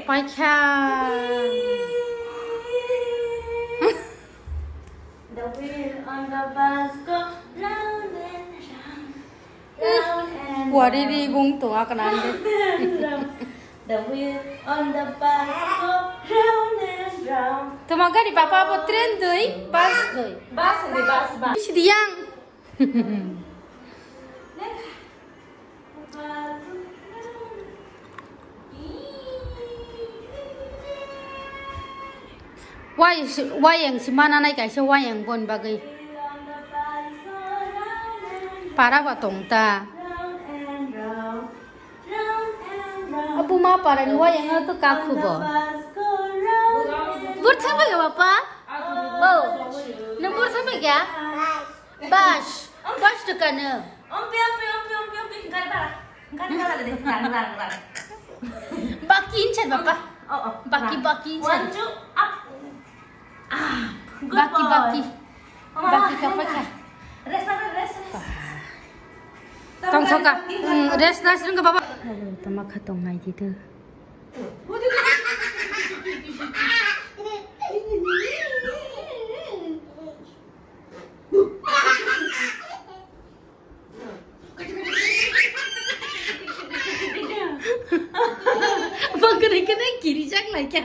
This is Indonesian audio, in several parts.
Paikha. The wheel on the bus go round and round, round and Wariri gung tunga kanan de. round. The wheel on the bus go round and round. Tumaga di papa apa train doi, bus doi. Bus di bus bus. Sidiang. Wayang si mana nai kaisa wayang bon bagai. Para ba tongta. Abu ma para ni wayang tu kaku bo. Bur sampai ga papa? Oh. Nombor sampai ga? Bas. Bas dekana. Ompi. Enggak ada. Baki incet papa. Oh. Baki incet. One, two, up. Baki. Baki kapaka. Rest. Tong soka. Rest nasi nggak papa. Halo, tama katong ngai gitu. Bang kena kiri jak lagi ya.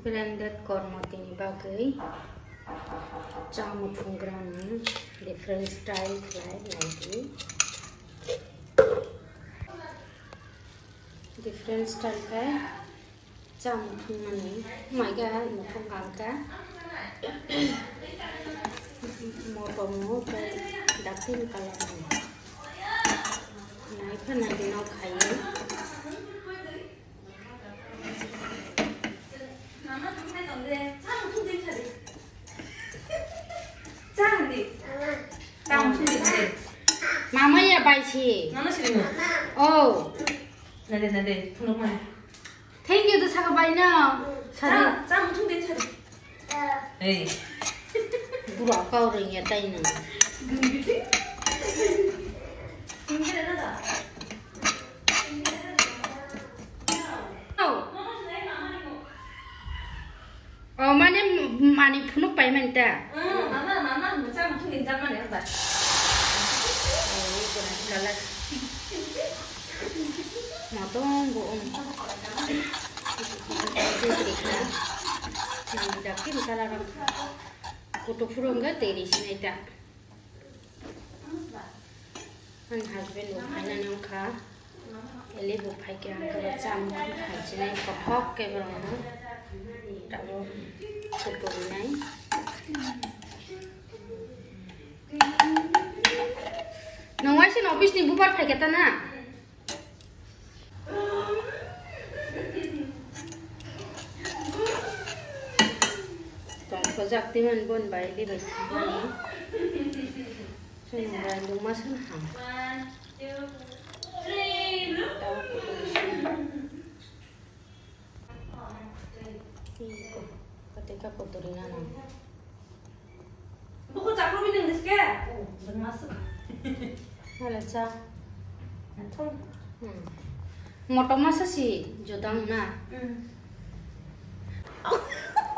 Blended kormot ini bagai jamu punggeran different style lagi different style kayak jamu punggeran mereka mau punggang mau pemuh kayak datin kalau naik kan nanti nak kayu Mama ya baik. Mana sih? Oh. Nanti, tunggu mana? Thank you tuh sangat banyak. Jangan tunggu cari. Buat kau orang yang tanya. Oh, mana penuh payment dah. Mama, jangan tunggu jangan ya, Pak. Kalah. Matong bohong. Daki misalnya orang kutu furung gak teri sini tak. An husband bukan yang kah, ele bukan yang kerja macam hajinya kohok ke berapa, tahu kutu ini. Nunggu sih office ni bubar pakai tanah. Sejak timan bon bayi di besi ni, saya mengandung masalah. 1, 2, 3, look. Tahu ketika kotorin anak. Buku cakap minum deh ke? Oh, belum masuk. Malah cak. Nanti. Motor masa sih jodang na.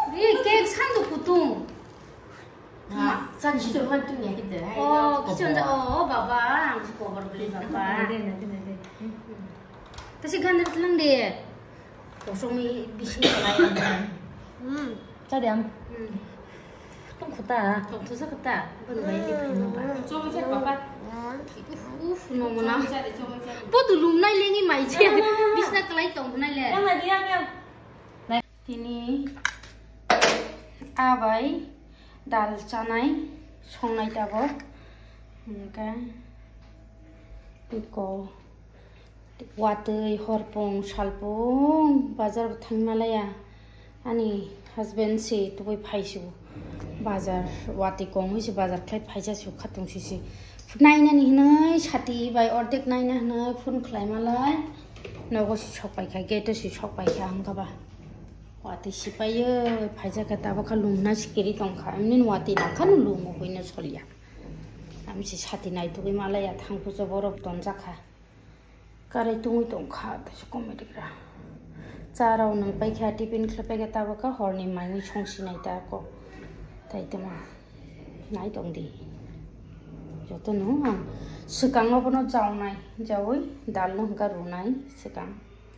Ini kek sandu putung. Nah, san situ kan tuh ya kita. Oh, kita oh baba, aku cover beli baba. Nanti. Tapi gandar telang deh. Kosong mi bisnis lain. Tadi am. Tunggu kota. Tunggu sekata. Baru bayi di mana? Coba cek baba. Nomor po dulu nai lengi mai je. Bisnis kelai tong nai le. Yang. Ini abai dal chanai songnai tabo oke iko watui horpong salpong bazar thangmalaya ani husband se tuboi phaisu bazar wati kong hisi bazar khai phaisa su khatung sisi नायनानै होनाय साथि बाय अर्धेक नायना होनाय फन खालायमालाय नगो सिसकबायखाय गेट सिसकबायखाय आंगाबा वाति सिपायो फायजाखा ताबाखा लुमना सिकेरि दंखा एमनि वाति नाखानु लुमो होइनो सलिया आमसि साथि नायथुगै मालाया थांफु जबरब दनजाखा कारै तुङै दंखा तसो कमेडिग्रा चाराव नों पाइखा टिफिन खिलापायखा ताबाखा हरनि माइनि संसिनाय ताको ताइतमा नाय दंदि जतनो आं सिगाङावबो जावनाय जावै दालनो हंका रुनाय सिगां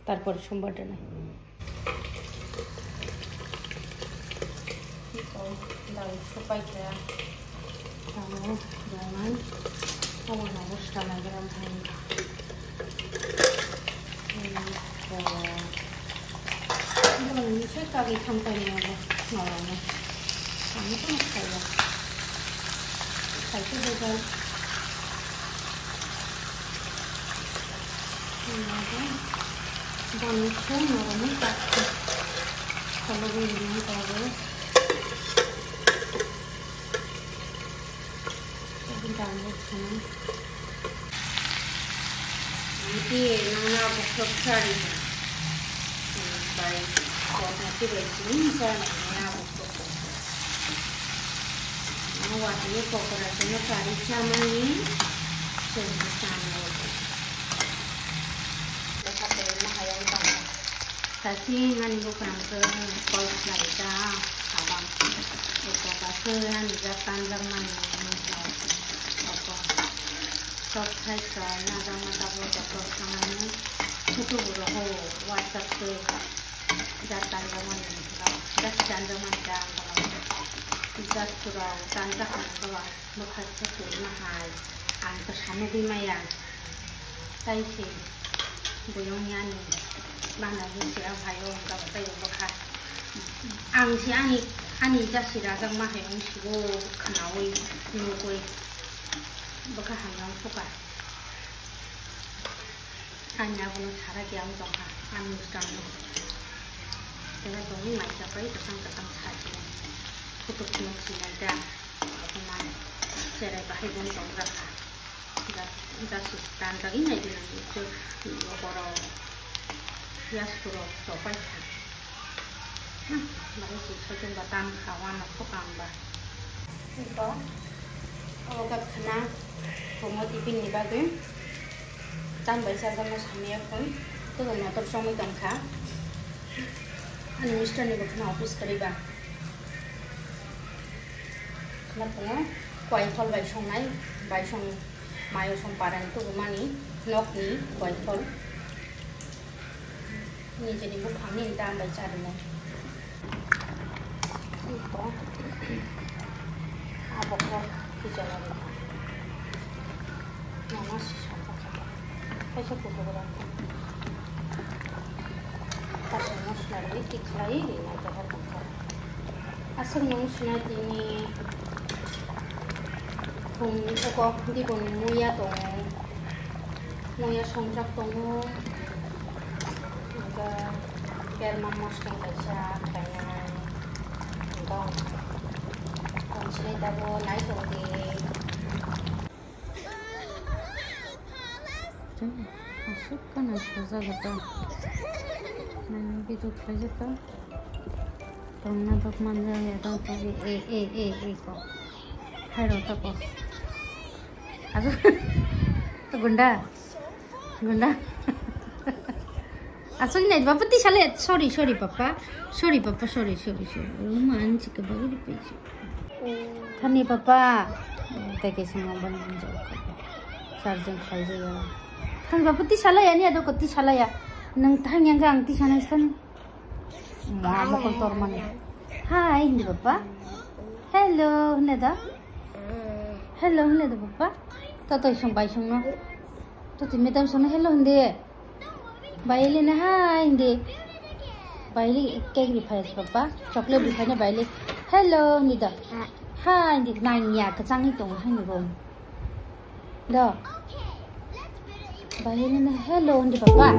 तारपर सोमबार दोनाय दाल सबायखाया जावनाय जावनाय अमाना मस्ला नागिरा ओमफ्राय मोनसे गारि खामबायनायाबो माबानो आंथ' खाया खायसे जायगा बनखौ नरमै गाखो खालामो गावो दानो खाना बिदि नोंना बुख्रबसारि ओमफ्राय गनाति बायदि जानाया बुख्रबखौ वाटिनि पकराजोंनो गारि जामानि जोंनि जानाय Kasi ngani bukan ke kol laida abang itu kasihan juga panjang mana apa sok hai ke naga mata bodoh sangatnya itu buruh WhatsApp ke jatan zaman dah zaman dah jat surau tanda kan bukan sesuatu mahal angker sama di maya saya sih buyungnya nih mana sih ayo enggak tahu bakal angsi ani jasi ragang mah yang sigo kenawi nukui bakal hanyang suka hanya punya cara yang jangka anu sedang dengan doni macam apa itu tentang saja untuk mengisi ada teman cerai bahaya pun jangka enggak sih tanda ini dengan itu orang Yes, puro sopai kan. Baru sih saya batang kawan aku kamba. Itu, kalau kat kena, kamu tipin ni bagai, tan baca sama sama pun, tu kan motor sama tangka. Ani mister ni bukan office keriba. Kenapa? Kuai tol baik songai, baik song mayu song paran tu gumani, nok ni kuai tol. Ini jadi bukan ini tambah caranya. Itu, apa kok dijalan? Nama sih siapa kata? Saya bukan orang. Tapi musnah ini dikelai ini ada apa? Asal musnah ini pun kok di pun muya dong, muya sonjak dong. Biar mamos kan baca kayak enggak konsili tahu naik lagi masuk kan aku zaga mana gitu aja tuh karena tak manja ya tahu kok hai rota kok aduh tuh gunda Asal ni, papa ti salah. Sorry papa. Sorry. Manci ke bagi di peci. Thani papa. Tadi semua bangun jauh. Sarjang khaji ya. Thani papa ti salah ya ni ada koti salah ya. Nang thang yang gang ti sana isan. Mau kantor mana? Hai, ini papa. Hello, neda. Hello, papa. Tato isong baisong no. Tato madam sana hello hindi. Baili na hai hindi. Baili cake rifais papa. Chocolate rifai na baili. Hello nida. Hai hindi nanya kacang itu hai ni rom. Do. Baili na hello hindi papa.